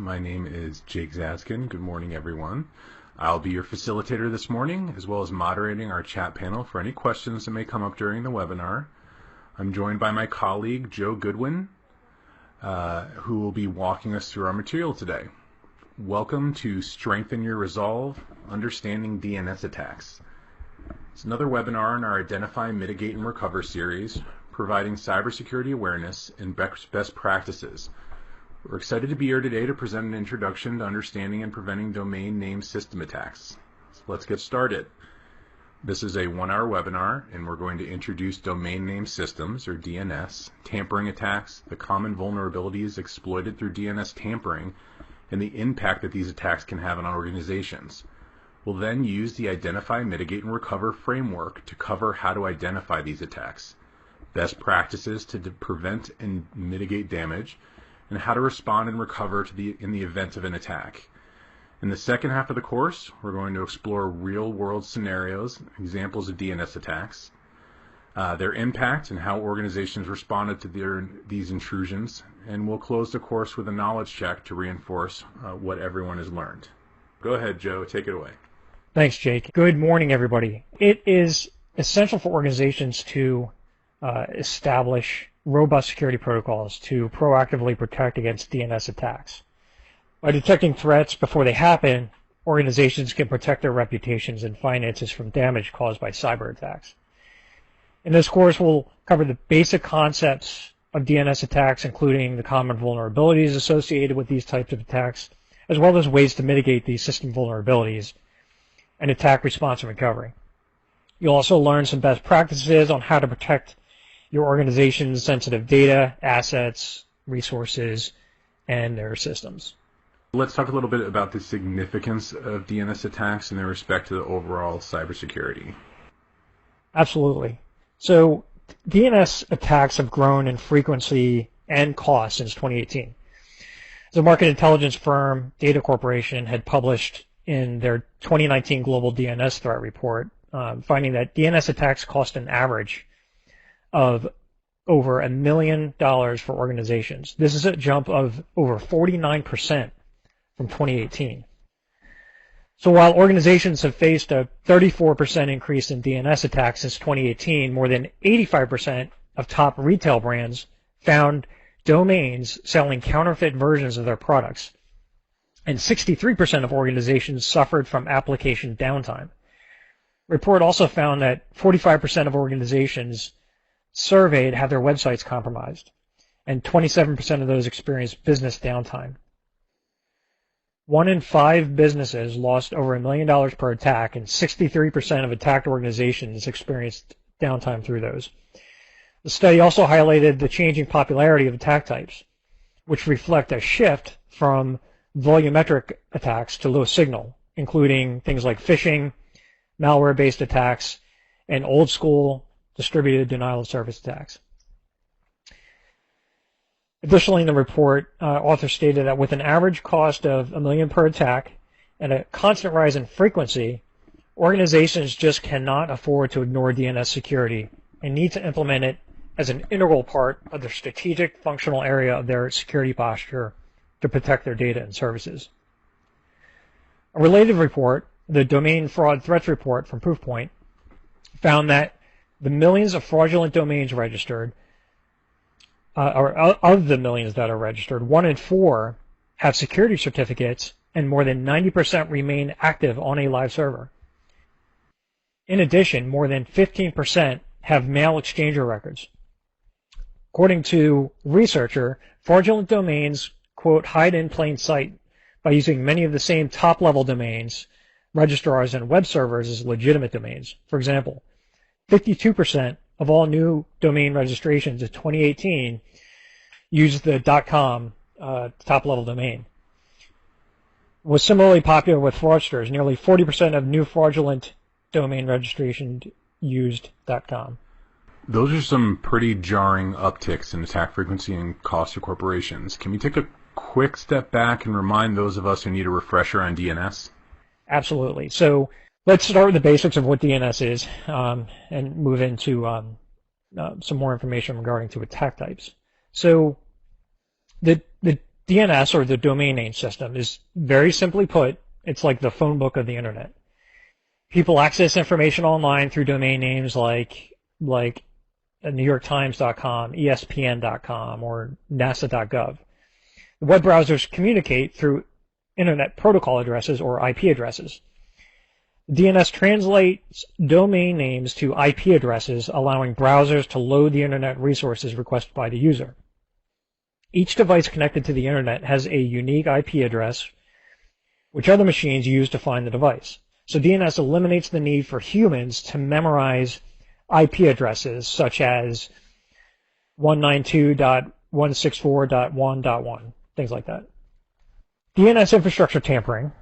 My name is Jake Zaskin. Good morning, everyone. I'll be your facilitator this morning, as well as moderating our chat panel for any questions that may come up during the webinar. I'm joined by my colleague, Joe Goodwin, who will be walking us through our material today. Welcome to Strengthen Your Resolve, Understanding DNS Attacks. It's another webinar in our Identify, Mitigate, and Recover series, providing cybersecurity awareness and best practices. We're excited to be here today to present an introduction to understanding and preventing domain name system attacks. So let's get started. This is a 1-hour webinar, and we're going to introduce domain name systems, or DNS, tampering attacks, the common vulnerabilities exploited through DNS tampering, and the impact that these attacks can have on organizations. We'll then use the Identify, Mitigate, and Recover framework to cover how to identify these attacks, best practices to prevent and mitigate damage, and how to respond and recover in the event of an attack. In the second half of the course, we're going to explore real-world scenarios, examples of DNS attacks, their impact and how organizations responded to these intrusions, and we'll close the course with a knowledge check to reinforce what everyone has learned. Go ahead, Joe, take it away. Thanks, Jake. Good morning, everybody. It is essential for organizations to establish robust security protocols to proactively protect against DNS attacks. By detecting threats before they happen, organizations can protect their reputations and finances from damage caused by cyber attacks. In this course, we'll cover the basic concepts of DNS attacks, including the common vulnerabilities associated with these types of attacks, as well as ways to mitigate these system vulnerabilities and attack response and recovery. You'll also learn some best practices on how to protect your organization's sensitive data, assets, resources, and their systems. Let's talk a little bit about the significance of DNS attacks in their respect to the overall cybersecurity. Absolutely. So DNS attacks have grown in frequency and cost since 2018. The market intelligence firm Data Corporation had published in their 2019 Global DNS Threat Report, finding that DNS attacks cost an average of over $1 million for organizations. This is a jump of over 49% from 2018. So while organizations have faced a 34% increase in DNS attacks since 2018, more than 85% of top retail brands found domains selling counterfeit versions of their products, and 63% of organizations suffered from application downtime. The report also found that 45% of organizations surveyed had their websites compromised, and 27% of those experienced business downtime. 1 in 5 businesses lost over $1 million per attack, and 63% of attacked organizations experienced downtime through those. The study also highlighted the changing popularity of attack types, which reflect a shift from volumetric attacks to low signal, including things like phishing, malware-based attacks, and old-school distributed denial of service attacks. Additionally, in the report, authors stated that with an average cost of $1 million per attack and a constant rise in frequency, organizations just cannot afford to ignore DNS security and need to implement it as an integral part of the strategic functional area of their security posture to protect their data and services. A related report, the Domain Fraud Threats Report from Proofpoint, found that the millions of fraudulent domains registered, or of the millions that are registered, 1 in 4 have security certificates, and more than 90% remain active on a live server. In addition, more than 15% have mail exchanger records. According to researcher, fraudulent domains, quote, hide in plain sight by using many of the same top-level domains, registrars, and web servers as legitimate domains. For example, 52% of all new domain registrations in 2018 used the .com top-level domain. Was similarly popular with fraudsters. Nearly 40% of new fraudulent domain registrations used .com. Those are some pretty jarring upticks in attack frequency and cost to corporations. Can we take a quick step back and remind those of us who need a refresher on DNS? Absolutely. So let's start with the basics of what DNS is and move into some more information regarding to attack types. So the DNS, or the domain name system, is very simply put, it's like the phone book of the internet. People access information online through domain names like NewYorkTimes.com, ESPN.com, or NASA.gov. Web browsers communicate through Internet Protocol addresses, or IP addresses. DNS translates domain names to IP addresses, allowing browsers to load the Internet resources requested by the user. Each device connected to the Internet has a unique IP address, which other machines use to find the device. So DNS eliminates the need for humans to memorize IP addresses such as 192.164.1.1, things like that. DNS infrastructure tampering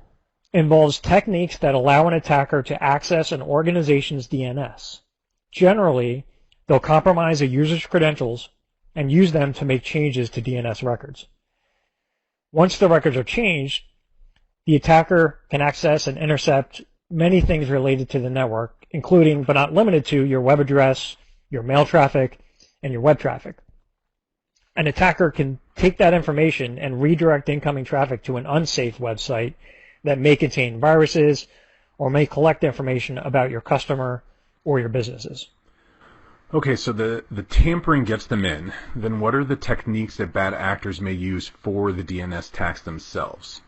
involves techniques that allow an attacker to access an organization's DNS. Generally, they'll compromise a user's credentials and use them to make changes to DNS records. Once the records are changed, the attacker can access and intercept many things related to the network, including but not limited to your web address, your mail traffic, and your web traffic. An attacker can take that information and redirect incoming traffic to an unsafe website that may contain viruses or may collect information about your customer or your businesses. Okay, so the tampering gets them in. Then what are the techniques that bad actors may use for the DNS attacks themselves?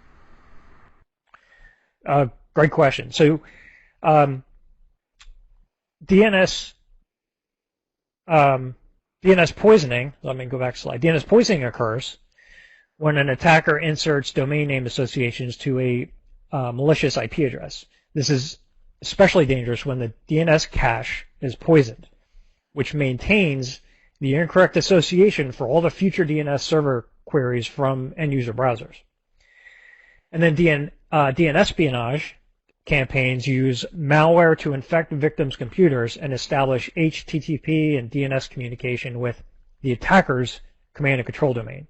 Great question. So DNS poisoning, let me go back a slide. DNS poisoning occurs when an attacker inserts domain name associations to a malicious IP address. This is especially dangerous when the DNS cache is poisoned, which maintains the incorrect association for all the future DNS server queries from end-user browsers. And then DNS espionage campaigns use malware to infect victims' computers and establish HTTP and DNS communication with the attacker's command and control domain.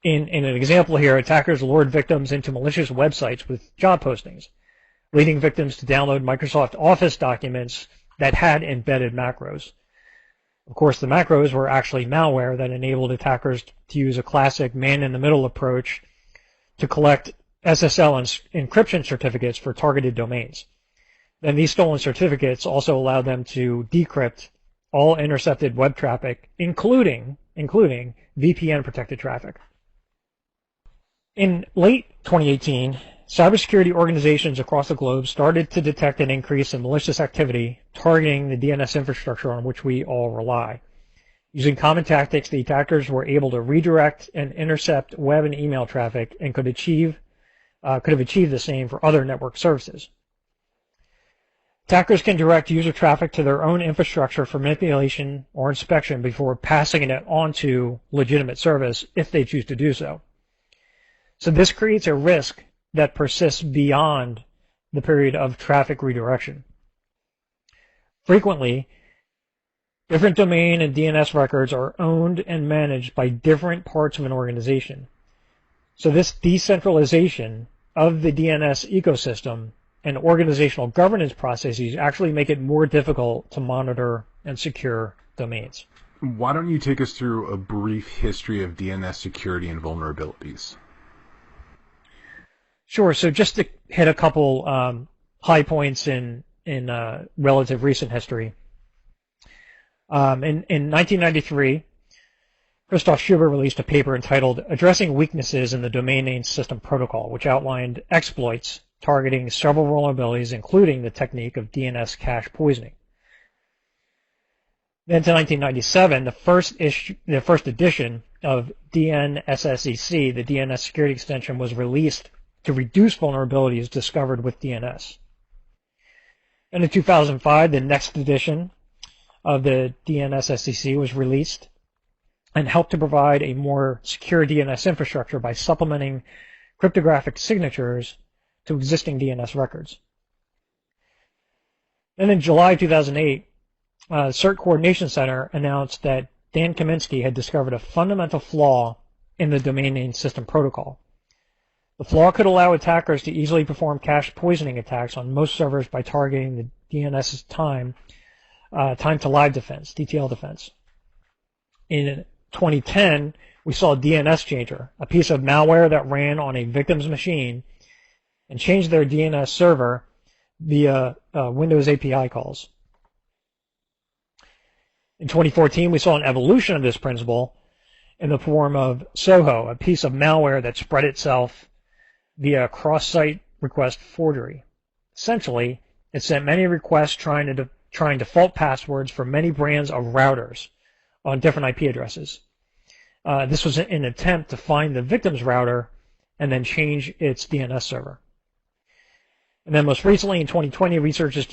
In an example here, attackers lured victims into malicious websites with job postings, leading victims to download Microsoft Office documents that had embedded macros. Of course, the macros were actually malware that enabled attackers to use a classic man-in-the-middle approach to collect SSL encryption certificates for targeted domains. Then these stolen certificates also allowed them to decrypt all intercepted web traffic, including VPN-protected traffic. In late 2018, cybersecurity organizations across the globe started to detect an increase in malicious activity targeting the DNS infrastructure on which we all rely. Using common tactics, the attackers were able to redirect and intercept web and email traffic and could have achieved the same for other network services. Attackers can direct user traffic to their own infrastructure for manipulation or inspection before passing it on to legitimate service if they choose to do so. So this creates a risk that persists beyond the period of traffic redirection. Frequently, different domain and DNS records are owned and managed by different parts of an organization. So this decentralization of the DNS ecosystem and organizational governance processes actually make it more difficult to monitor and secure domains. Why don't you take us through a brief history of DNS security and vulnerabilities? Sure. So just to hit a couple high points in relative recent history. In 1993, Christoph Schubert released a paper entitled Addressing Weaknesses in the Domain Name System Protocol, which outlined exploits targeting several vulnerabilities, including the technique of DNS cache poisoning. Then to 1997, the first edition of DNSSEC, the DNS security extension, was released to reduce vulnerabilities discovered with DNS. And in 2005, the next edition of the DNSSEC was released and helped to provide a more secure DNS infrastructure by supplementing cryptographic signatures to existing DNS records. Then in July 2008, CERT Coordination Center announced that Dan Kaminsky had discovered a fundamental flaw in the domain name system protocol. The flaw could allow attackers to easily perform cache poisoning attacks on most servers by targeting the DNS's time to live defense, TTL defense. In 2010, we saw a DNS changer, a piece of malware that ran on a victim's machine and changed their DNS server via Windows API calls. In 2014, we saw an evolution of this principle in the form of Soho, a piece of malware that spread itself via cross-site request forgery. Essentially, it sent many requests trying default passwords for many brands of routers on different IP addresses. This was an attempt to find the victim's router and then change its DNS server. And then most recently in 2020, researchers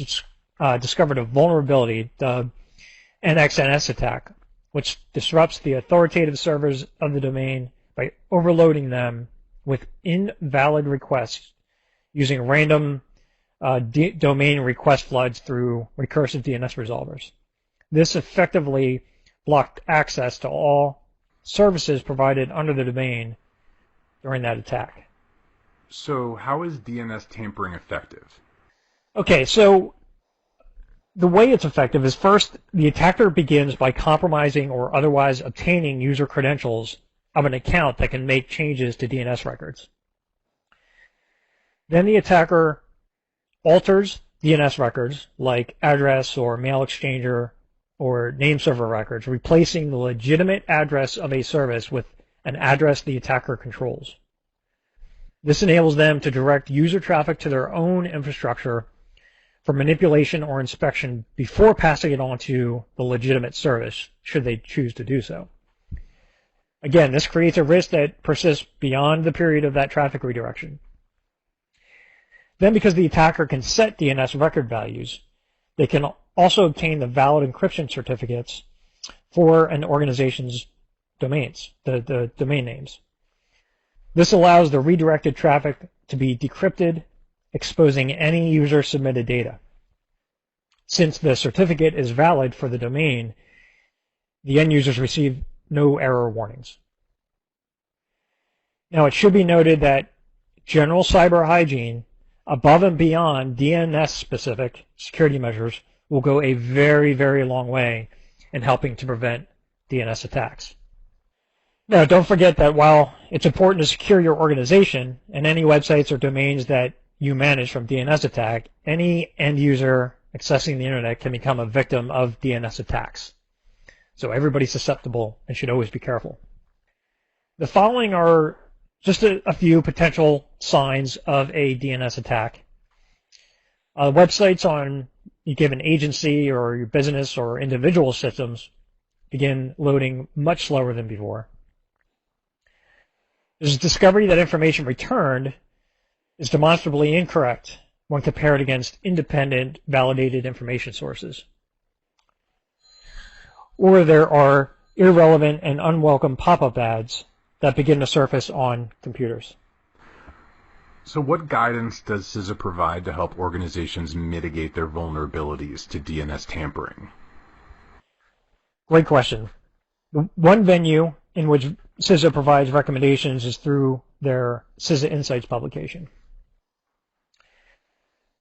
discovered a vulnerability, the NXNS attack, which disrupts the authoritative servers of the domain by overloading them with invalid requests using random domain request floods through recursive DNS resolvers. This effectively blocked access to all services provided under the domain during that attack. So how is DNS tampering effective? Okay, so the way it's effective is first, the attacker begins by compromising or otherwise obtaining user credentials of an account that can make changes to DNS records. Then the attacker alters DNS records like address or mail exchanger or name server records, replacing the legitimate address of a service with an address the attacker controls. This enables them to direct user traffic to their own infrastructure for manipulation or inspection before passing it on to the legitimate service, should they choose to do so. Again, this creates a risk that persists beyond the period of that traffic redirection. Then, because the attacker can set DNS record values, they can also obtain the valid encryption certificates for an organization's domains, the domain names. This allows the redirected traffic to be decrypted, exposing any user-submitted data. Since the certificate is valid for the domain, the end users receive no error warnings. Now, it should be noted that general cyber hygiene, above and beyond DNS-specific security measures, will go a very, very long way in helping to prevent DNS attacks. Now, don't forget that while it's important to secure your organization and any websites or domains that you manage from DNS attack, any end user accessing the internet can become a victim of DNS attacks. So everybody's susceptible and should always be careful. The following are just a few potential signs of a DNS attack. Websites on a given agency or your business or individual systems begin loading much slower than before. There's a discovery that information returned is demonstrably incorrect when compared against independent, validated information sources. Or there are irrelevant and unwelcome pop-up ads that begin to surface on computers. So what guidance does CISA provide to help organizations mitigate their vulnerabilities to DNS tampering? Great question. The one venue in which CISA provides recommendations is through their CISA Insights publication.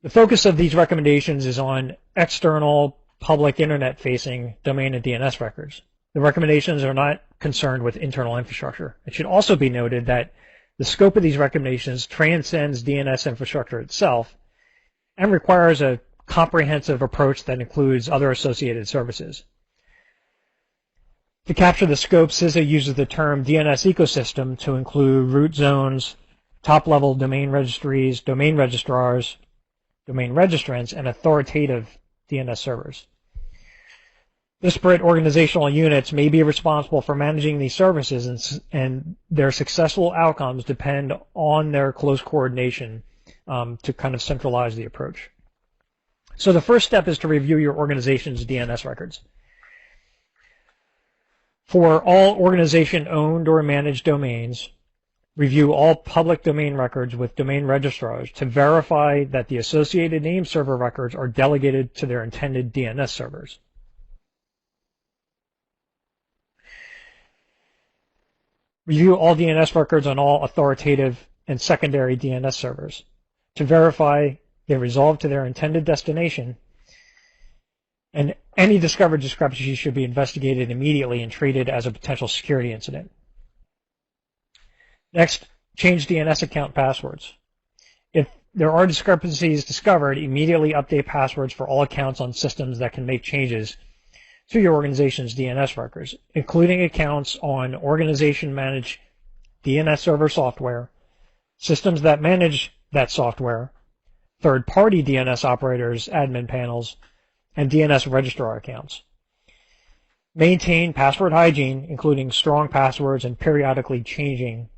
The focus of these recommendations is on external, public, internet-facing domain and DNS records. The recommendations are not concerned with internal infrastructure. It should also be noted that the scope of these recommendations transcends DNS infrastructure itself and requires a comprehensive approach that includes other associated services. To capture the scope, CISA uses the term DNS ecosystem to include root zones, top-level domain registries, domain registrars, domain registrants, and authoritative DNS servers. Disparate organizational units may be responsible for managing these services, and their successful outcomes depend on their close coordination to kind of centralize the approach. So the first step is to review your organization's DNS records. For all organization-owned or managed domains, review all public domain records with domain registrars to verify that the associated name server records are delegated to their intended DNS servers. Review all DNS records on all authoritative and secondary DNS servers to verify they resolve to their intended destination, and any discovered discrepancies should be investigated immediately and treated as a potential security incident. Next, change DNS account passwords. If there are discrepancies discovered, immediately update passwords for all accounts on systems that can make changes to your organization's DNS records, including accounts on organization-managed DNS server software, systems that manage that software, third-party DNS operators' admin panels, and DNS registrar accounts. Maintain password hygiene, including strong passwords and periodically changing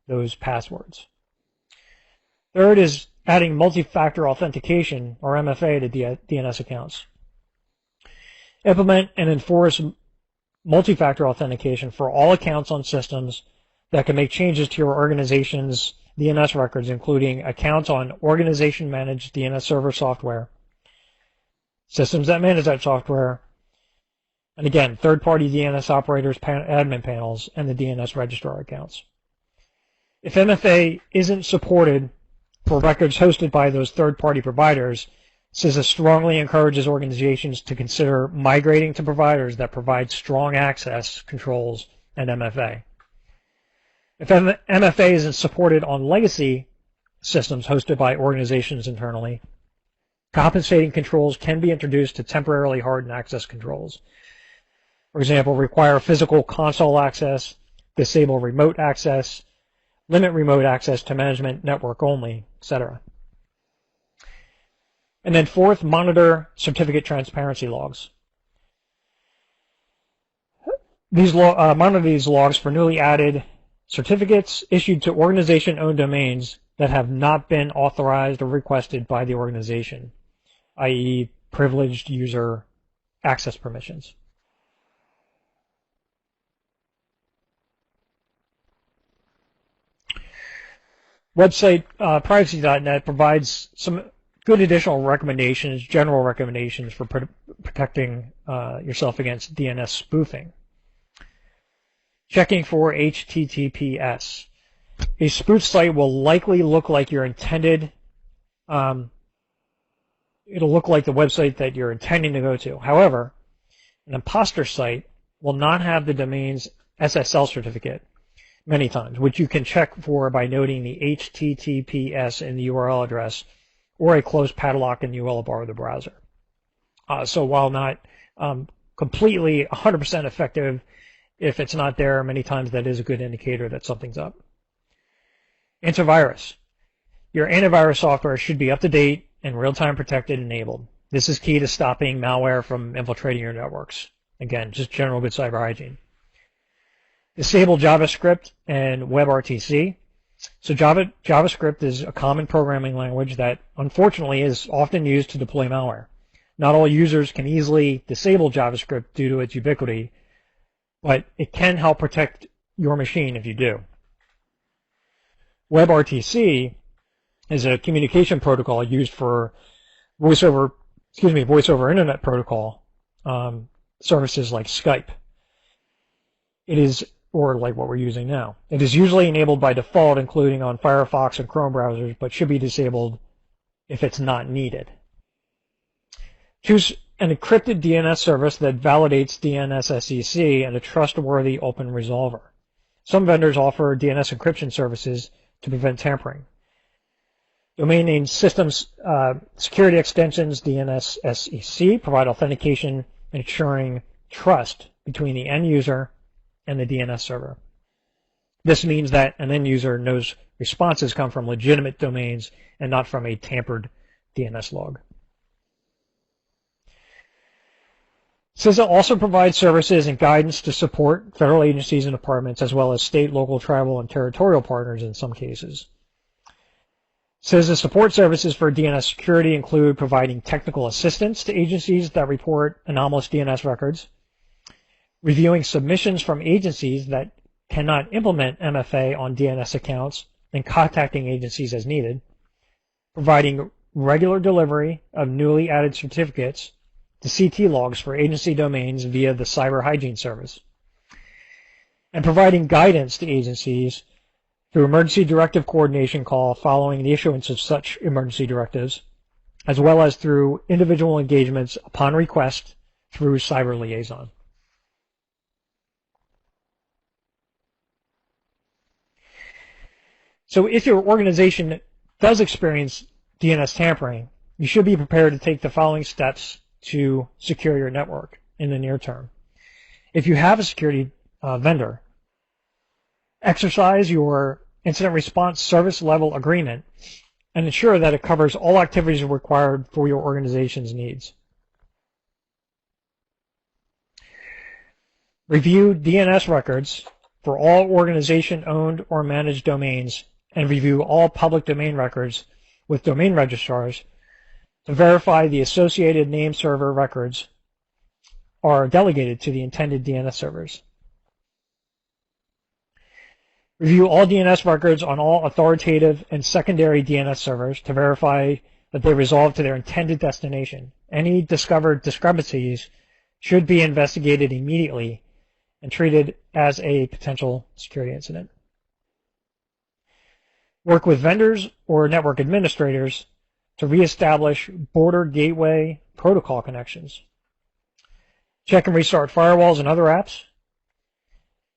those passwords. Third is adding multi-factor authentication, or MFA, to DNS accounts. Implement and enforce multi-factor authentication for all accounts on systems that can make changes to your organization's DNS records, including accounts on organization-managed DNS server software, systems that manage that software, and again, third-party DNS operators' admin panels, and the DNS registrar accounts. If MFA isn't supported for records hosted by those third-party providers, CISA strongly encourages organizations to consider migrating to providers that provide strong access controls and MFA. If MFA isn't supported on legacy systems hosted by organizations internally, compensating controls can be introduced to temporarily harden access controls. For example, require physical console access, disable remote access, limit remote access to management network only, etc. And then fourth, monitor certificate transparency logs. Monitor these logs for newly added certificates issued to organization-owned domains that have not been authorized or requested by the organization, i.e. privileged user access permissions. Website privacy.net provides some good additional recommendations, general recommendations for protecting yourself against DNS spoofing. Checking for HTTPS. A spoof site will likely look like your intended, it'll look like the website that you're intending to go to. However, an imposter site will not have the domain's SSL certificate many times, which you can check for by noting the HTTPS in the URL address or a closed padlock in the URL bar of the browser. So while not completely 100% effective, if it's not there, many times that is a good indicator that something's up. Antivirus. Your antivirus software should be up to date and real-time protected and enabled. This is key to stopping malware from infiltrating your networks. Again, just general good cyber hygiene. Disable JavaScript and WebRTC. So JavaScript is a common programming language that unfortunately is often used to deploy malware. Not all users can easily disable JavaScript due to its ubiquity, but it can help protect your machine if you do. WebRTC is a communication protocol used for voice over internet protocol services like Skype. It is, or like what we're using now. It is usually enabled by default, including on Firefox and Chrome browsers, but should be disabled if it's not needed. Choose an encrypted DNS service that validates DNSSEC and a trustworthy open resolver. Some vendors offer DNS encryption services to prevent tampering. Domain name systems security extensions DNSSEC provide authentication, ensuring trust between the end user and the DNS server. This means that an end user knows responses come from legitimate domains and not from a tampered DNS log. CISA also provides services and guidance to support federal agencies and departments, as well as state, local, tribal, and territorial partners in some cases. CISA support services for DNS security include providing technical assistance to agencies that report anomalous DNS records, reviewing submissions from agencies that cannot implement MFA on DNS accounts and contacting agencies as needed, providing regular delivery of newly added certificates to CT logs for agency domains via the Cyber Hygiene Service, and providing guidance to agencies through emergency directive coordination call following the issuance of such emergency directives, as well as through individual engagements upon request through Cyber Liaison. So if your organization does experience DNS tampering, you should be prepared to take the following steps to secure your network in the near term. If you have a security vendor, exercise your incident response service level agreement and ensure that it covers all activities required for your organization's needs. Review DNS records for all organization-owned or managed domains and review all public domain records with domain registrars to verify the associated name server records are delegated to the intended DNS servers. Review all DNS records on all authoritative and secondary DNS servers to verify that they resolve to their intended destination. Any discovered discrepancies should be investigated immediately and treated as a potential security incident. Work with vendors or network administrators to reestablish border gateway protocol connections. Check and restart firewalls and other apps.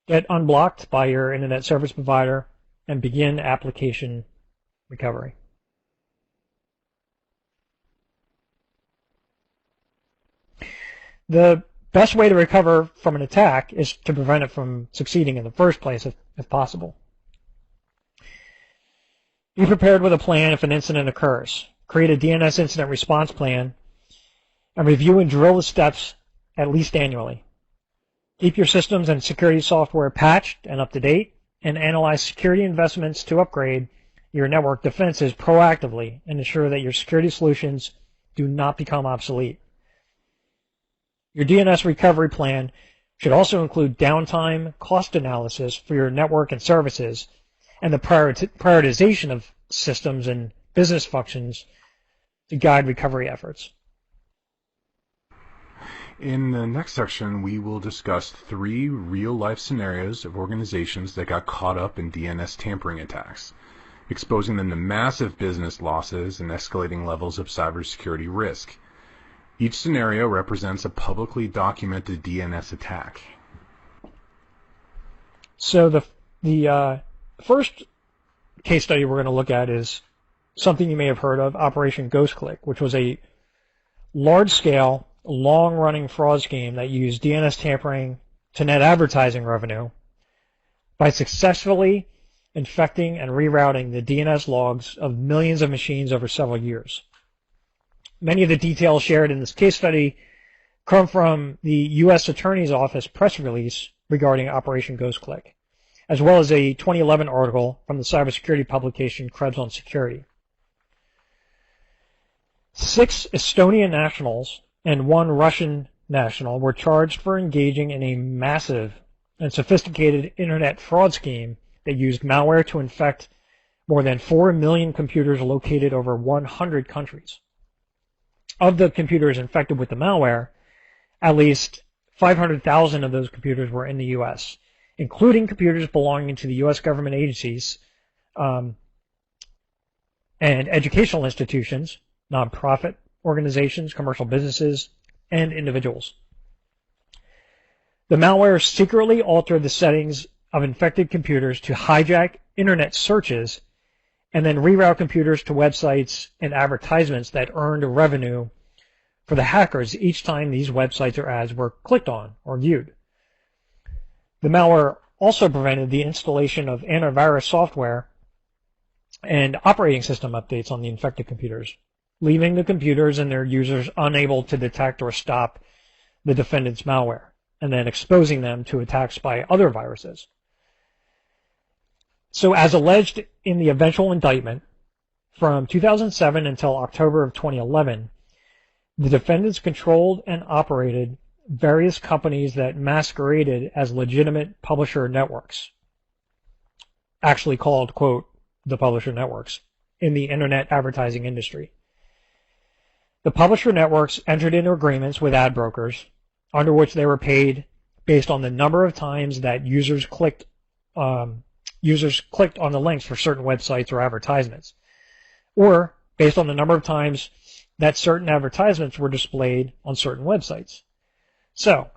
Get unblocked by your internet service provider and begin application recovery. The best way to recover from an attack is to prevent it from succeeding in the first place if possible. Be prepared with a plan if an incident occurs. Create a DNS incident response plan and review and drill the steps at least annually. Keep your systems and security software patched and up to date, and analyze security investments to upgrade your network defenses proactively and ensure that your security solutions do not become obsolete. Your DNS recovery plan should also include downtime cost analysis for your network and services and the prioritization of systems and business functions to guide recovery efforts. In the next section, we will discuss 3 real-life scenarios of organizations that got caught up in DNS tampering attacks, exposing them to massive business losses and escalating levels of cybersecurity risk. Each scenario represents a publicly documented DNS attack. So the first case study we're going to look at is something you may have heard of, Operation Ghost Click, which was a large-scale, long-running fraud scheme that used DNS tampering to net advertising revenue by successfully infecting and rerouting the DNS logs of millions of machines over several years. Many of the details shared in this case study come from the U.S. Attorney's Office press release regarding Operation Ghost Click, as well as a 2011 article from the cybersecurity publication Krebs on Security. 6 Estonian nationals and 1 Russian national were charged for engaging in a massive and sophisticated internet fraud scheme that used malware to infect more than 4 million computers located over 100 countries. Of the computers infected with the malware, at least 500,000 of those computers were in the U.S., including computers belonging to the U.S. government agencies and educational institutions, nonprofit organizations, commercial businesses, and individuals. The malware secretly altered the settings of infected computers to hijack internet searches and then reroute computers to websites and advertisements that earned revenue for the hackers each time these websites or ads were clicked on or viewed. The malware also prevented the installation of antivirus software and operating system updates on the infected computers, leaving the computers and their users unable to detect or stop the defendant's malware, and then exposing them to attacks by other viruses. So as alleged in the eventual indictment, from 2007 until October of 2011, the defendants controlled and operated various companies that masqueraded as legitimate publisher networks, actually called, quote, the publisher networks, in the internet advertising industry. The publisher networks entered into agreements with ad brokers under which they were paid based on the number of times that users clicked on the links for certain websites or advertisements, or based on the number of times that certain advertisements were displayed on certain websites. So,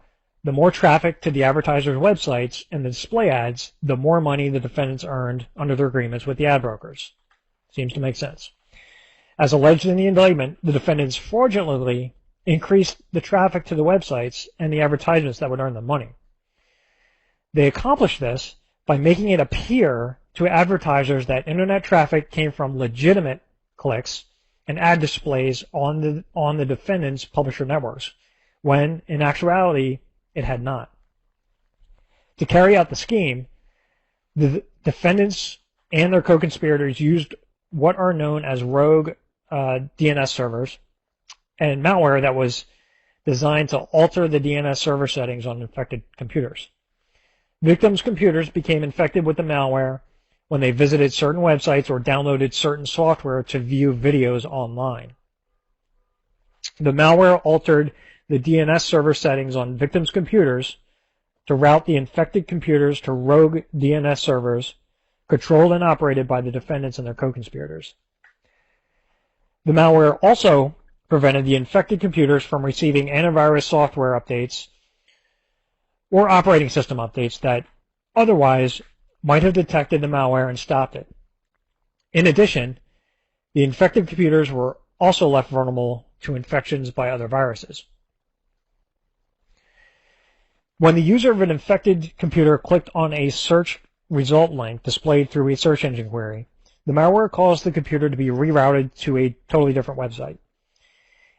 The more traffic to the advertisers' websites and the display ads, the more money the defendants earned under their agreements with the ad brokers. Seems to make sense. As alleged in the indictment, the defendants fraudulently increased the traffic to the websites and the advertisements that would earn them money. They accomplished this by making it appear to advertisers that internet traffic came from legitimate clicks and ad displays on the defendants' publisher networks, when in actuality it had not. To carry out the scheme, the defendants and their co-conspirators used what are known as rogue DNS servers and malware that was designed to alter the DNS server settings on infected computers. Victims' computers became infected with the malware when they visited certain websites or downloaded certain software to view videos online. The malware altered the DNS server settings on victims' computers to route the infected computers to rogue DNS servers controlled and operated by the defendants and their co-conspirators. The malware also prevented the infected computers from receiving antivirus software updates or operating system updates that otherwise might have detected the malware and stopped it. In addition, the infected computers were also left vulnerable to infections by other viruses. When the user of an infected computer clicked on a search result link displayed through a search engine query, the malware caused the computer to be rerouted to a totally different website.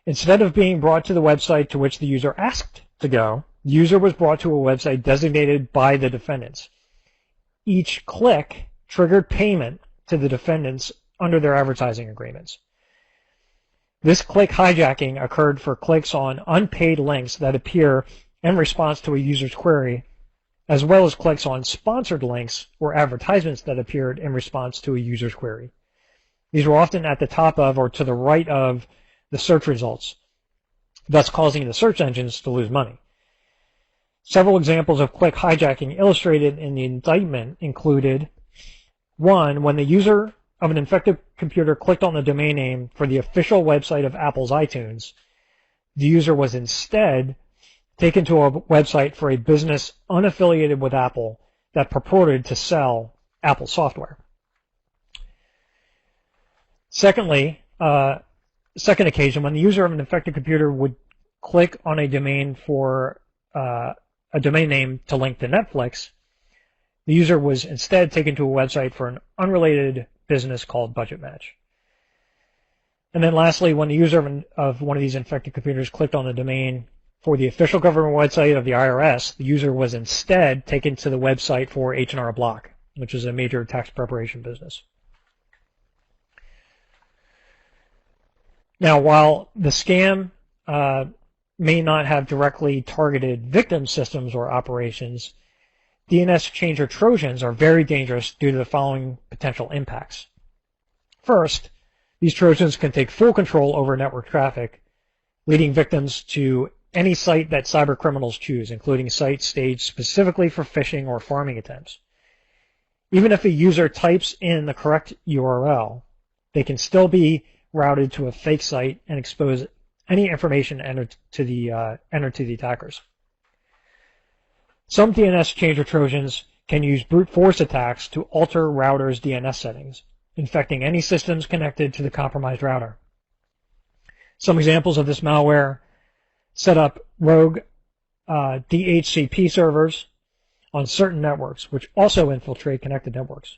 Instead of being brought to the website to which the user asked to go, the user was brought to a website designated by the defendants. Each click triggered payment to the defendants under their advertising agreements. This click hijacking occurred for clicks on unpaid links that appear in response to a user's query, as well as clicks on sponsored links or advertisements that appeared in response to a user's query. These were often at the top of or to the right of the search results, thus causing the search engines to lose money. Several examples of click hijacking illustrated in the indictment included: 1. When the user of an infected computer clicked on the domain name for the official website of Apple's iTunes, the user was instead taken to a website for a business unaffiliated with Apple that purported to sell Apple software. Secondly, second occasion, when the user of an infected computer would click on a domain for a domain name to link to Netflix, the user was instead taken to a website for an unrelated business called Budget Match. And then lastly, when the user of one of these infected computers clicked on the domain for the official government website of the IRS, the user was instead taken to the website for H&R Block, which is a major tax preparation business. Now, while the scam may not have directly targeted victim systems or operations, DNS changer Trojans are very dangerous due to the following potential impacts. First, these Trojans can take full control over network traffic, leading victims to any site that cyber criminals choose, including sites staged specifically for phishing or farming attempts. Even if a user types in the correct URL, they can still be routed to a fake site and expose any information entered to the attackers. Some DNS changer Trojans can use brute force attacks to alter routers' DNS settings, infecting any systems connected to the compromised router. Some examples of this malware set up rogue DHCP servers on certain networks, which also infiltrate connected networks.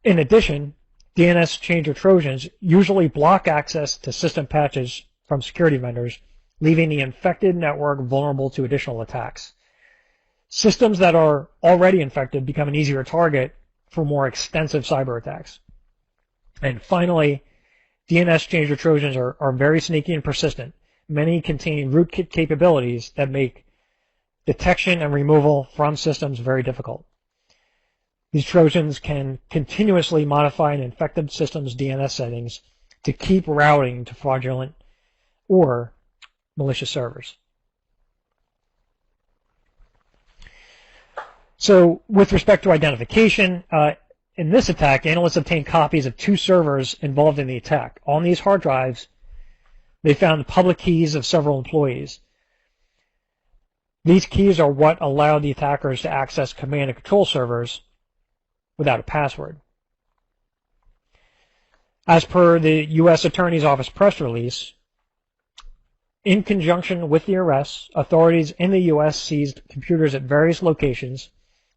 In addition, DNS changer Trojans usually block access to system patches from security vendors, leaving the infected network vulnerable to additional attacks. Systems that are already infected become an easier target for more extensive cyber attacks. And finally, DNS changer Trojans are very sneaky and persistent. Many contain rootkit capabilities that make detection and removal from systems very difficult. These Trojans can continuously modify an infected system's DNS settings to keep routing to fraudulent or malicious servers. So with respect to identification, in this attack, analysts obtained copies of 2 servers involved in the attack. On these hard drives, they found the public keys of several employees. These keys are what allow the attackers to access command and control servers without a password. As per the U.S. Attorney's Office press release, in conjunction with the arrests, authorities in the U.S. seized computers at various locations,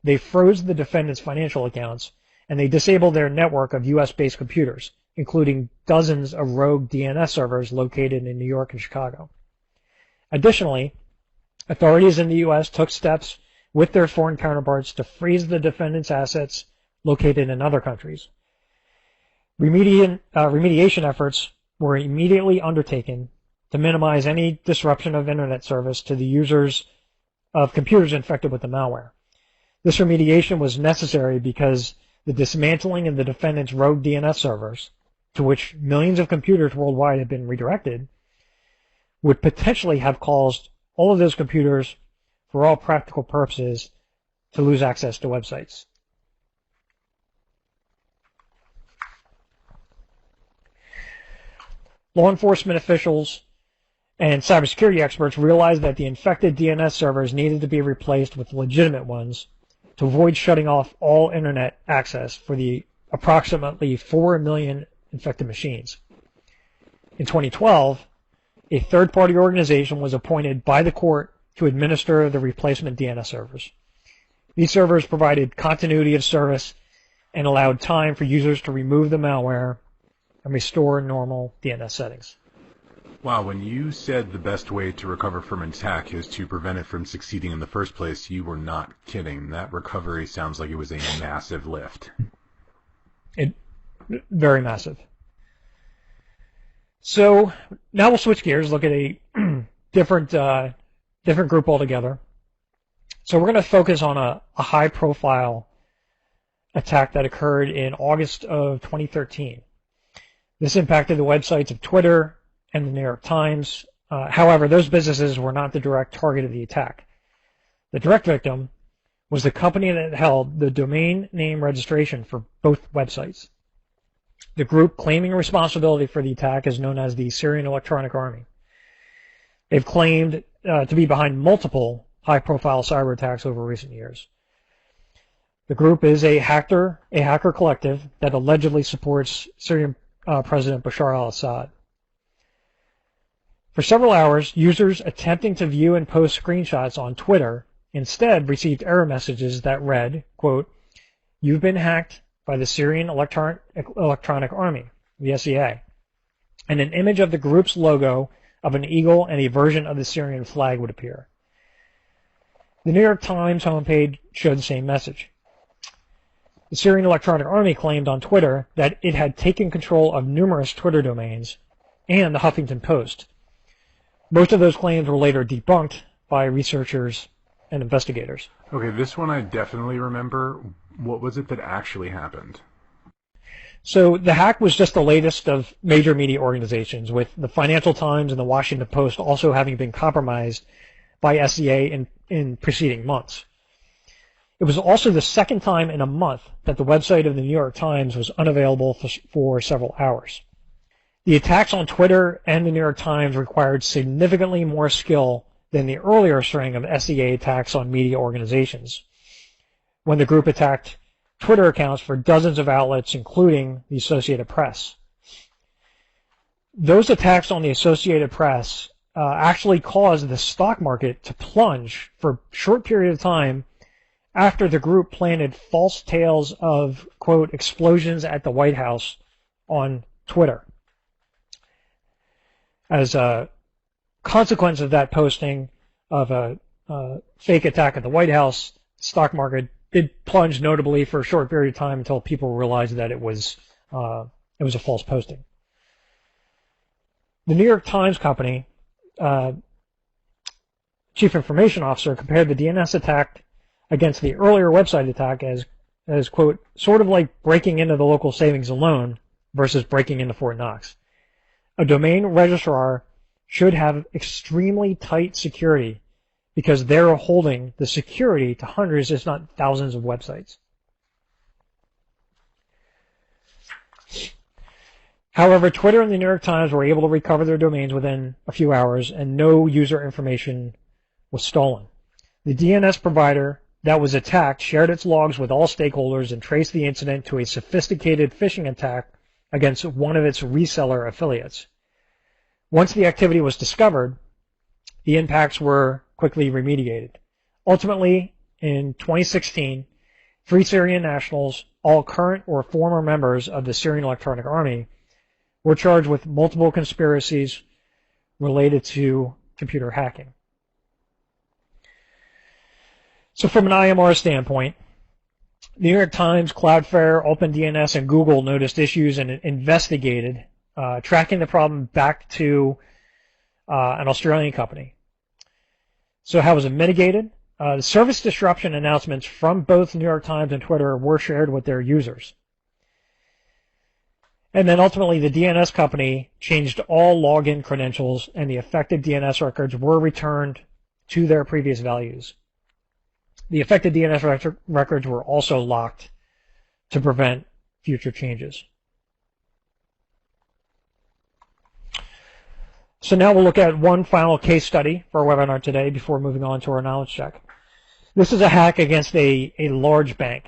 they froze the defendants' financial accounts, and they disabled their network of U.S.-based computers, including dozens of rogue DNS servers located in New York and Chicago. Additionally, authorities in the U.S. took steps with their foreign counterparts to freeze the defendants' assets located in other countries. Remediation efforts were immediately undertaken to minimize any disruption of internet service to the users of computers infected with the malware. This remediation was necessary because the dismantling of the defendants' rogue DNS servers, to which millions of computers worldwide have been redirected, would potentially have caused all of those computers, for all practical purposes, to lose access to websites. Law enforcement officials and cybersecurity experts realized that the infected DNS servers needed to be replaced with legitimate ones to avoid shutting off all internet access for the approximately 4 million infected machines. In 2012, a third-party organization was appointed by the court to administer the replacement DNS servers. These servers provided continuity of service and allowed time for users to remove the malware and restore normal DNS settings. Wow, when you said the best way to recover from an attack is to prevent it from succeeding in the first place, you were not kidding. That recovery sounds like it was a massive lift. Very massive. So now we'll switch gears, look at a different group altogether. So we're going to focus on a high-profile attack that occurred in August of 2013. This impacted the websites of Twitter and the New York Times. However, those businesses were not the direct target of the attack. The direct victim was the company that held the domain name registration for both websites. The group claiming responsibility for the attack is known as the Syrian Electronic Army. They've claimed to be behind multiple high-profile cyber attacks over recent years. The group is a hacker collective that allegedly supports Syrian President Bashar al-Assad. For several hours, users attempting to view and post screenshots on Twitter instead received error messages that read, quote, "You've been hacked by the Syrian Electronic Army," the SEA, and an image of the group's logo of an eagle and a version of the Syrian flag would appear. The New York Times homepage showed the same message. The Syrian Electronic Army claimed on Twitter that it had taken control of numerous Twitter domains and the Huffington Post. Most of those claims were later debunked by researchers and investigators. Okay, this one I definitely remember. What was it that actually happened? So the hack was just the latest of major media organizations, with the Financial Times and the Washington Post also having been compromised by SEA in preceding months. It was also the second time in a month that the website of the New York Times was unavailable for several hours. The attacks on Twitter and the New York Times required significantly more skill than the earlier string of SEA attacks on media organizations, when the group attacked Twitter accounts for dozens of outlets, including the Associated Press. Those attacks on the Associated Press actually caused the stock market to plunge for a short period of time after the group planted false tales of, quote, explosions at the White House on Twitter. As a consequence of that posting of a fake attack at the White House, the stock market did plunge notably for a short period of time until people realized that it was a false posting. The New York Times company chief information officer compared the DNS attack against the earlier website attack as quote, sort of like breaking into the local savings and loan versus breaking into Fort Knox. A domain registrar should have extremely tight security because they're holding the security to hundreds, if not thousands, of websites. However, Twitter and the New York Times were able to recover their domains within a few hours, and no user information was stolen. The DNS provider that was attacked shared its logs with all stakeholders and traced the incident to a sophisticated phishing attack against one of its reseller affiliates. Once the activity was discovered, the impacts were quickly remediated. Ultimately, in 2016, 3 Syrian nationals, all current or former members of the Syrian Electronic Army, were charged with multiple conspiracies related to computer hacking. So from an IMR standpoint, the New York Times, Cloudflare, OpenDNS, and Google noticed issues and investigated, tracking the problem back to an Australian company. So how was it mitigated? The service disruption announcements from both New York Times and Twitter were shared with their users. And then ultimately the DNS company changed all login credentials and the affected DNS records were returned to their previous values. The affected DNS records were also locked to prevent future changes. So now we'll look at one final case study for our webinar today before moving on to our knowledge check. This is a hack against a large bank.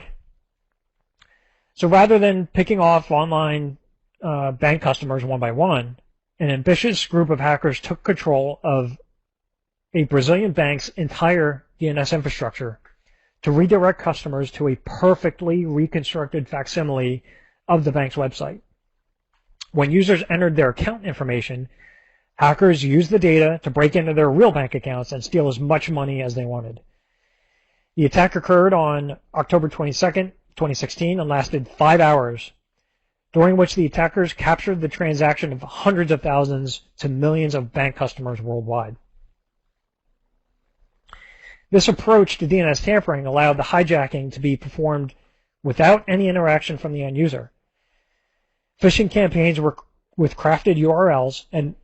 So rather than picking off online bank customers one by one, an ambitious group of hackers took control of a Brazilian bank's entire DNS infrastructure to redirect customers to a perfectly reconstructed facsimile of the bank's website. When users entered their account information, hackers used the data to break into their real bank accounts and steal as much money as they wanted. The attack occurred on October 22nd, 2016 and lasted 5 hours, during which the attackers captured the transaction of hundreds of thousands to millions of bank customers worldwide. This approach to DNS tampering allowed the hijacking to be performed without any interaction from the end user. Phishing campaigns were with crafted URLs and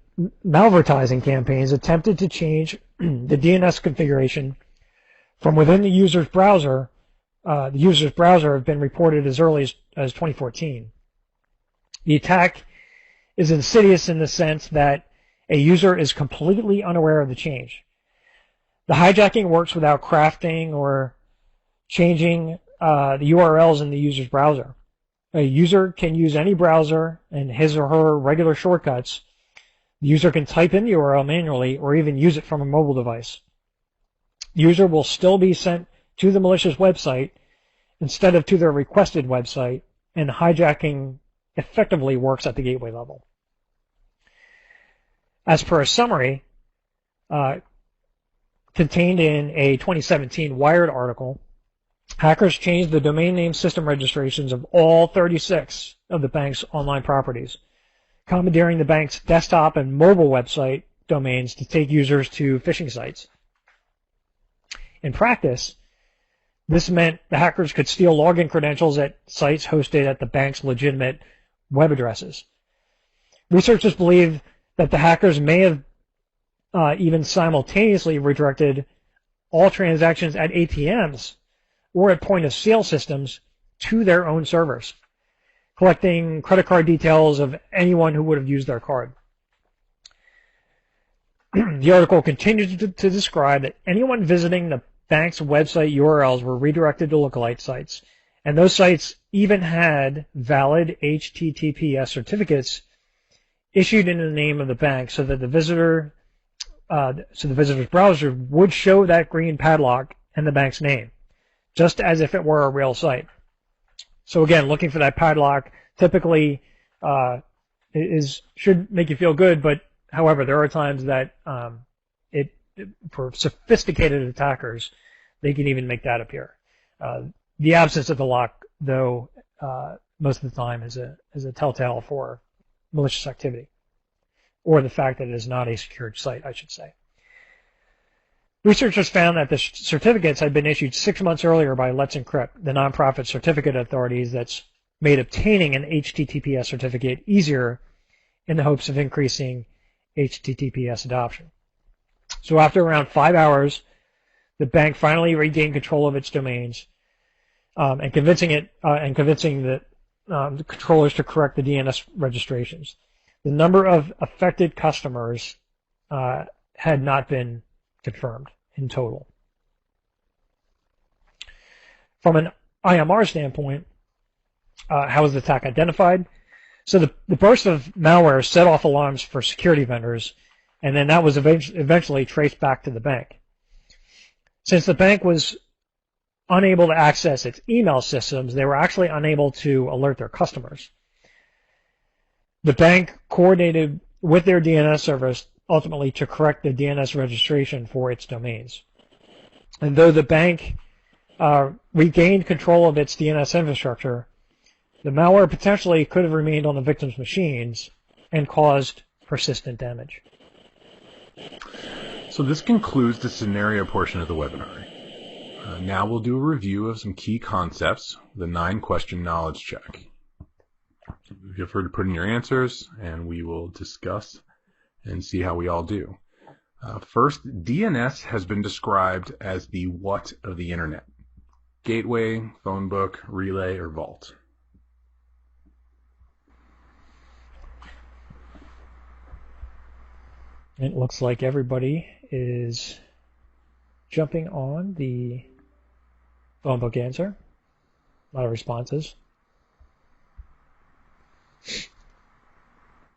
malvertising campaigns attempted to change the DNS configuration from within the user's browser. The user's browser have been reported as early as 2014. The attack is insidious in the sense that a user is completely unaware of the change. The hijacking works without crafting or changing the URLs in the user's browser. A user can use any browser and his or her regular shortcuts. The user can type in the URL manually or even use it from a mobile device. The user will still be sent to the malicious website instead of to their requested website, and hijacking effectively works at the gateway level. As per a summary contained in a 2017 Wired article, hackers changed the domain name system registrations of all 36 of the bank's online properties, commandeering the bank's desktop and mobile website domains to take users to phishing sites. In practice, this meant the hackers could steal login credentials at sites hosted at the bank's legitimate web addresses. Researchers believe that the hackers may have even simultaneously redirected all transactions at ATMs or at point-of-sale systems to their own servers, collecting credit card details of anyone who would have used their card. The article continues to describe that anyone visiting the bank's website URLs were redirected to lookalike sites, and those sites even had valid HTTPS certificates issued in the name of the bank, so that the visitor's browser would show that green padlock and the bank's name, just as if it were a real site. So again, looking for that padlock typically should make you feel good, but however, there are times that for sophisticated attackers, they can even make that appear. The absence of the lock, though, most of the time is a telltale for malicious activity, or the fact that it is not a secured site, I should say. Researchers found that the certificates had been issued 6 months earlier by Let's Encrypt, the nonprofit certificate authorities that's made obtaining an HTTPS certificate easier in the hopes of increasing HTTPS adoption. So after around 5 hours, the bank finally regained control of its domains, and convincing the controllers to correct the DNS registrations. The number of affected customers had not been confirmed in total. From an IMR standpoint, how was the attack identified? So the burst of malware set off alarms for security vendors, and then that was eventually traced back to the bank. Since the bank was unable to access its email systems, they were actually unable to alert their customers. The bank coordinated with their DNS service ultimately to correct the DNS registration for its domains. And though the bank regained control of its DNS infrastructure, the malware potentially could have remained on the victim's machines and caused persistent damage. So this concludes the scenario portion of the webinar. Now we'll do a review of some key concepts, the 9-question knowledge check. Feel free to put in your answers, and we will discuss and see how we all do. First, DNS has been described as the what of the internet? Gateway, phone book, relay, or vault? It looks like everybody is jumping on the phone book answer. A lot of responses.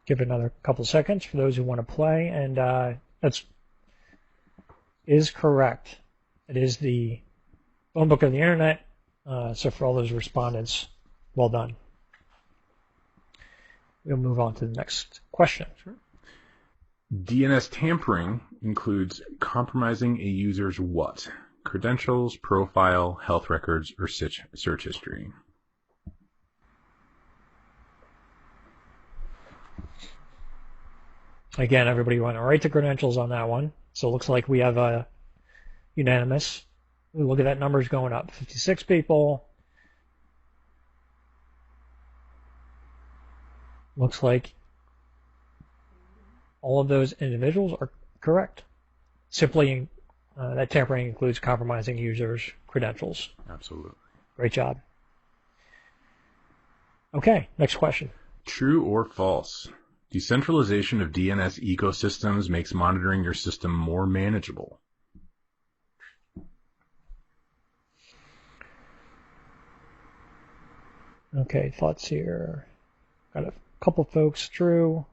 Give it another couple seconds for those who want to play, and that is correct. It is the phone book of the internet. So for all those respondents, well done. We'll move on to the next question. Sure. DNS tampering includes compromising a user's what? Credentials, profile, health records, or search history? Again, everybody went right to credentials on that one. So it looks like we have a unanimous. Look at that, numbers going up. 56 people. Looks like all of those individuals are correct. Simply, that tampering includes compromising users' credentials. Absolutely. Great job. Okay, next question. True or false? Decentralization of DNS ecosystems makes monitoring your system more manageable. Okay, thoughts here. Got a couple folks true.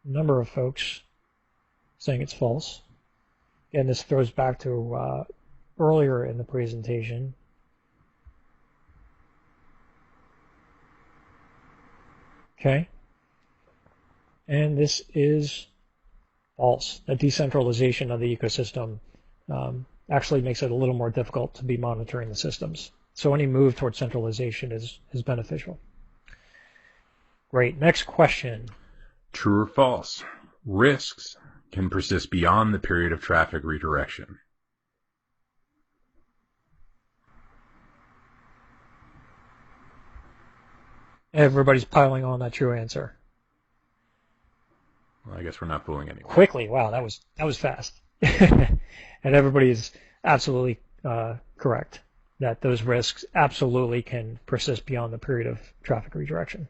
Number of folks saying it's false. Again, this throws back to earlier in the presentation. Okay. And this is false. The decentralization of the ecosystem actually makes it a little more difficult to be monitoring the systems. So any move towards centralization is beneficial. Great. Next question. True or false? Risks can persist beyond the period of traffic redirection. Everybody's piling on that true answer. Well, I guess we're not fooling anyone. Quickly. Wow, that was fast. And everybody is absolutely correct that those risks absolutely can persist beyond the period of traffic redirection.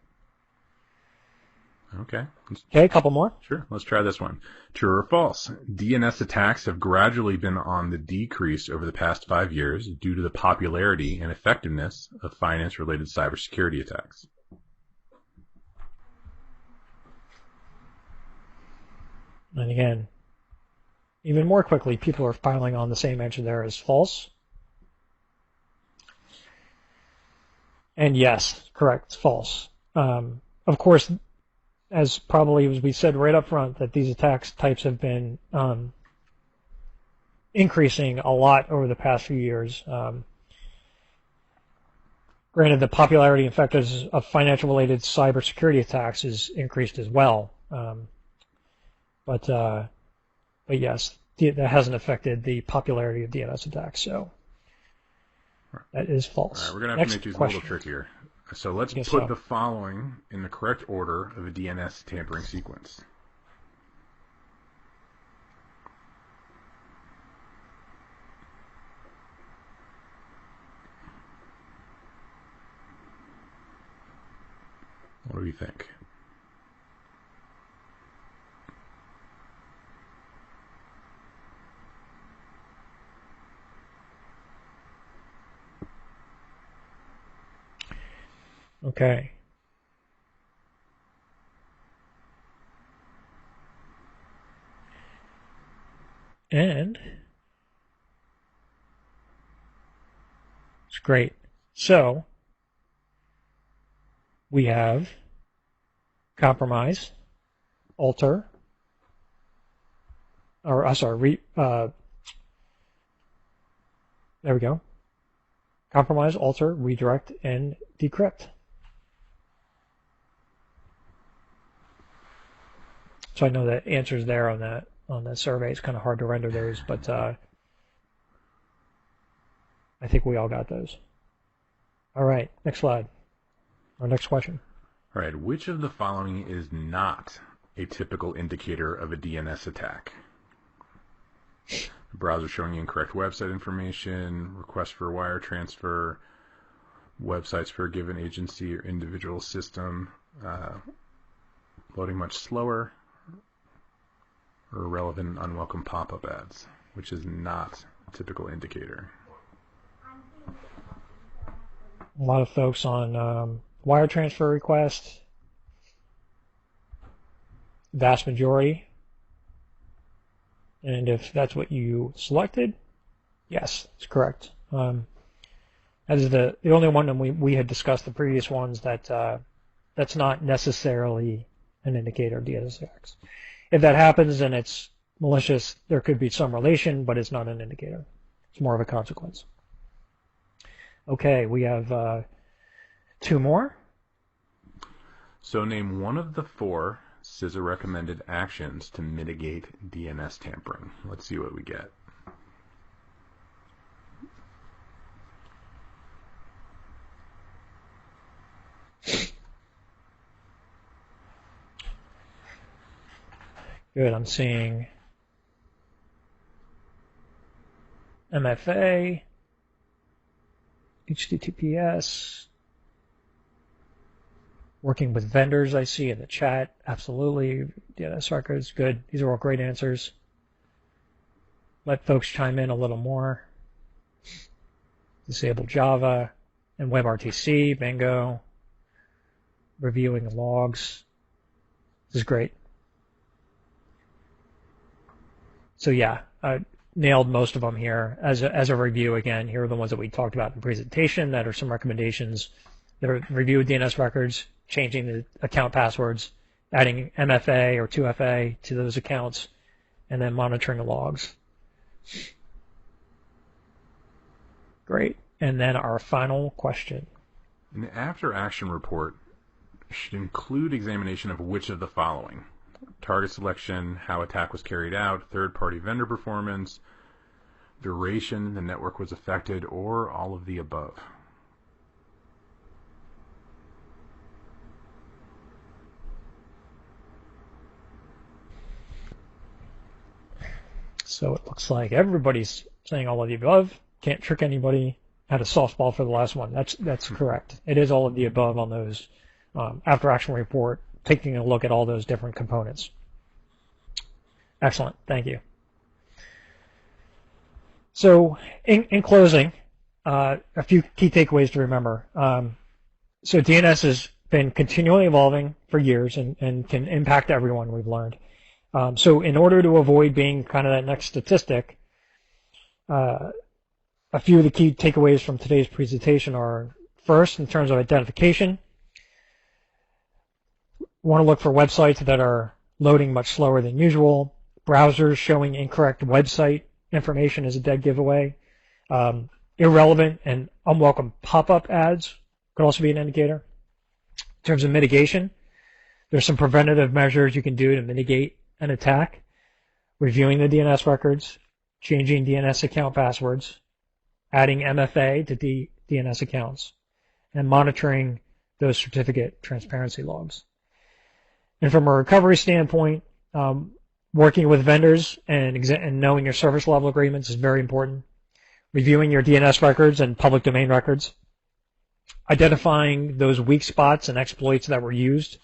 Okay. Okay, a couple more. Sure. Let's try this one. True or false? DNS attacks have gradually been on the decrease over the past 5 years due to the popularity and effectiveness of finance-related cybersecurity attacks. And again, even more quickly, people are piling on the same answer there as false. And yes, correct, false. Of course, as probably as we said right up front, that these attack types have been increasing a lot over the past few years. Granted, the popularity and effectiveness of financial-related cybersecurity attacks is increased as well. But yes, that hasn't affected the popularity of DNS attacks, so that is false. All right, we're going to have to make these a little trickier. So let's put the following in the correct order of a DNS tampering sequence. What do you think? Okay. And it's great. So we have compromise, alter, or sorry, there we go. Compromise, alter, redirect, and decrypt. So I know that answers there on that survey. It's kind of hard to render those, but I think we all got those. All right, next slide. Our next question. All right, which of the following is not a typical indicator of a DNS attack? Browser showing incorrect website information, request for wire transfer, websites for a given agency or individual system, loading much slower, or irrelevant and unwelcome pop-up ads, which is not a typical indicator. A lot of folks on wire transfer requests, vast majority. And if that's what you selected, yes, it's correct. That is the only one that we had discussed the previous ones that that's not necessarily an indicator of DNS attacks. If that happens and it's malicious, there could be some relation, but it's not an indicator. It's more of a consequence. Okay, we have 2 more. So name one of the 4 CISA recommended actions to mitigate DNS tampering. Let's see what we get. Good, I'm seeing MFA, HTTPS, working with vendors I see in the chat, absolutely, DNS records, good. These are all great answers. Let folks chime in a little more. Disable Java and WebRTC, bingo. Reviewing logs. This is great. So yeah, I nailed most of them here. As a review, again, here are the ones that we talked about in the presentation that are some recommendations that are review DNS records, changing the account passwords, adding MFA or 2FA to those accounts, and then monitoring the logs. Great. And then our final question. An after action report should include examination of which of the following: target selection, how attack was carried out, third-party vendor performance, duration the network was affected, or all of the above. So it looks like everybody's saying all of the above. Can't trick anybody. Had a softball for the last one. That's correct. It is all of the above on those after action report, taking a look at all those different components. Excellent. Thank you. So in closing, a few key takeaways to remember. So DNS has been continually evolving for years and can impact everyone, we've learned. So in order to avoid being kind of that next statistic, a few of the key takeaways from today's presentation are, first, in terms of identification, want to look for websites that are loading much slower than usual. Browsers showing incorrect website information is a dead giveaway. Irrelevant and unwelcome pop-up ads could also be an indicator. In terms of mitigation, there's some preventative measures you can do to mitigate an attack. Reviewing the DNS records, changing DNS account passwords, adding MFA to DNS accounts, and monitoring those certificate transparency logs. And from a recovery standpoint, working with vendors and knowing your service level agreements is very important. Reviewing your DNS records and public domain records. Identifying those weak spots and exploits that were used.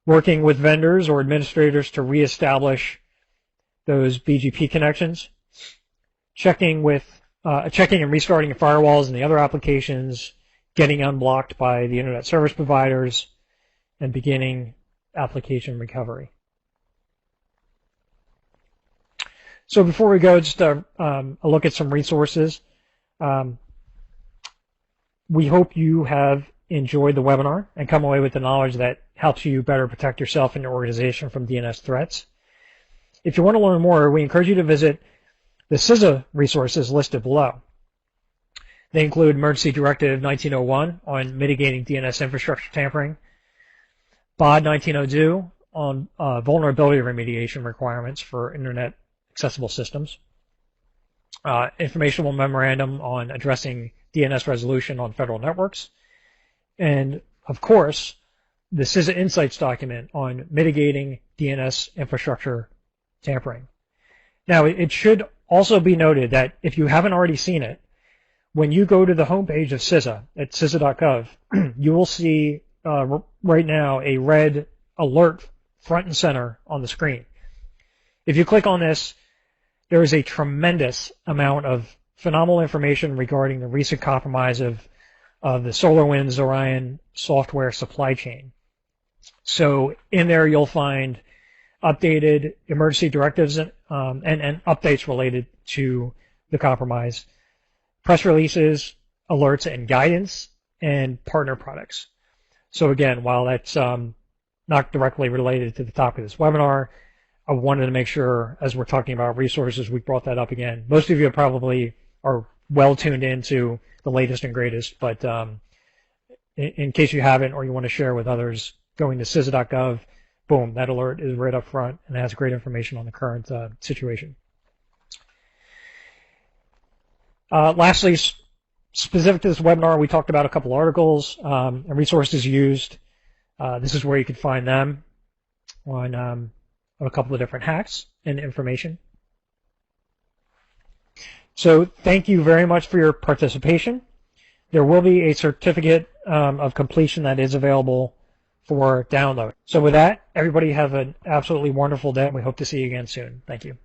Working with vendors or administrators to reestablish those BGP connections. Checking and restarting your firewalls and the other applications. getting unblocked by the internet service providers, and beginning application recovery. So before we go, just a look at some resources. We hope you have enjoyed the webinar and come away with the knowledge that helps you better protect yourself and your organization from DNS threats. If you want to learn more, we encourage you to visit the CISA resources listed below. They include Emergency Directive 1901 on mitigating DNS infrastructure tampering, BOD 1902 on vulnerability remediation requirements for Internet accessible systems, informational memorandum on addressing DNS resolution on federal networks, and of course, the CISA Insights document on mitigating DNS infrastructure tampering. Now, it should also be noted that if you haven't already seen it, when you go to the homepage of CISA at CISA.gov, you will see right now a red alert front and center on the screen. If you click on this, there is a tremendous amount of phenomenal information regarding the recent compromise of the SolarWinds Orion software supply chain. So in there you'll find updated emergency directives and updates related to the compromise, press releases, alerts and guidance, and partner products. So again, while that's not directly related to the topic of this webinar, I wanted to make sure, as we're talking about resources, we brought that up again. Most of you probably are well tuned into the latest and greatest, but in case you haven't or you want to share with others, going to CISA.gov, boom, that alert is right up front and has great information on the current situation. Lastly, specific to this webinar, we talked about a couple articles and resources used. This is where you can find them on a couple of different hacks and information. So thank you very much for your participation. There will be a certificate of completion that is available for download. So with that, everybody have an absolutely wonderful day, and we hope to see you again soon. Thank you.